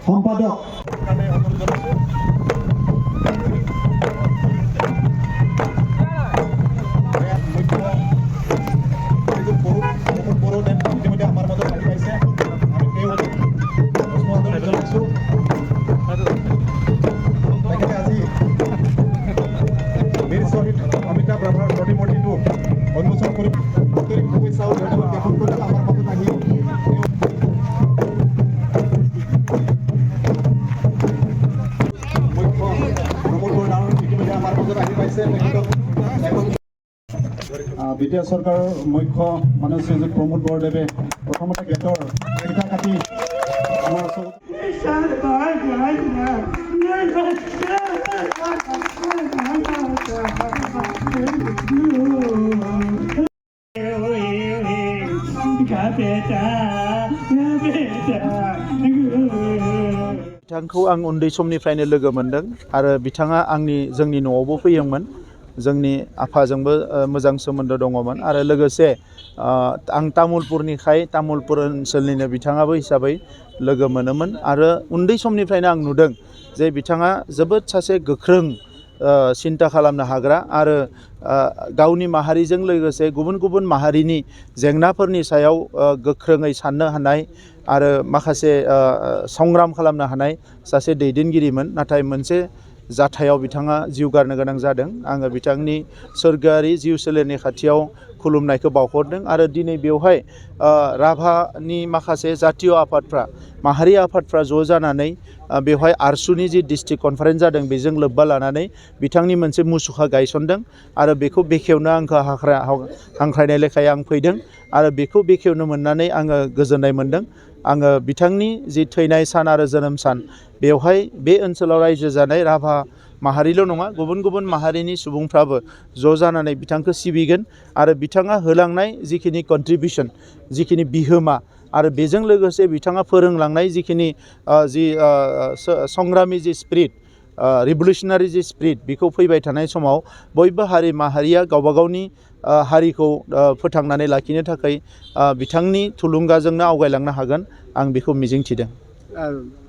সম্পাদক বিটিআৰ চৰকাৰৰ মুখ্য মানুহ শ্ৰীযুত প্ৰমোদ বৰদেৱে প্ৰথমতে গেটৰ ফিতা কাটি আমাৰ बिथांखौ आं उन्दै समनिफ्रायनो लोगो मोनदों आरो बिथाङा जोंनि न'आवबो फैयोमोन जोंनि आफाजोंबो मोजां सोमोन्दो दङमोन आरो लोगोसे आं तामुलपुरनिखाय तामुलपुर ओनसोलनिनो बिथाङाबो हिसाबै लोगो मोनोमोन आरो उन्दै समनिफ्रायनो आं नुदों जे बिथाङा जोबोद सासे गोख्रों सिन्ता खालामनो हाग्रा आरो गावनि माहारिजों लोगोसे गुबुन गुबुन माहारिनि जेंनाफोरनि सायाव गोख्रोङै साननो हानाय आरो माखासे संग्राम खालामनो हानाय सासे दैदेनगिरिमोन नाथाय मोनसे जाथायाव बिथाङा जिउ गारनो गोनां जादों आङो बिथांनि सोरगोआरि जिउ सोलेरनि खाथियाव खुलुमनायखौ बावहरदों आरो दिनै बेवहाय राभानि माखासे जातीय आफादफ्रा माहारि आफादफ्रा ज' जानानै बेवहाय आरसुनि जि डिस्ट्रिक्ट कनफारेन्स जादों बेजों लोब्बा लानानै बिथांनि मोनसे मुसुखा गायसनदों आरो बेखौ बेखेवनो आंखौ हांख्रायनाय लेखायै आं फैदों आरो बेखौ बेखेवनो मोननानै आङो गोजोननाय मोनदों आङो बिथांनि जि थैनाय सान आरो जोनोम सान बेवहाय बे ओनसोलाव रायजो जानाय राभा माहारिल' नङा गुबुन गुबुन माहारिनि सुबुंफ्राबो ज' जानानै बिथांखौ सिबिगोन आरो बिथाङा होलांनाय जिखिनि कन्ट्रिबिउसन जिखिनि बिहोमा आरो बेजों लोगोसे बिथाङा फोरोंलांनाय जिखिनि संग्रामि जि स्पिरिट रिभलिउसनारि जि स्पिरिट बेखौ फैबाय थानाय समाव बयबो हारि माहारिया गावबा गावनि हारिखौ फोथांनानै लाखिनो थाखाय बिथांनि थुलुंगाजोंनो आवगायलांनो हागोन आं बेखौ मिजिंथिदों।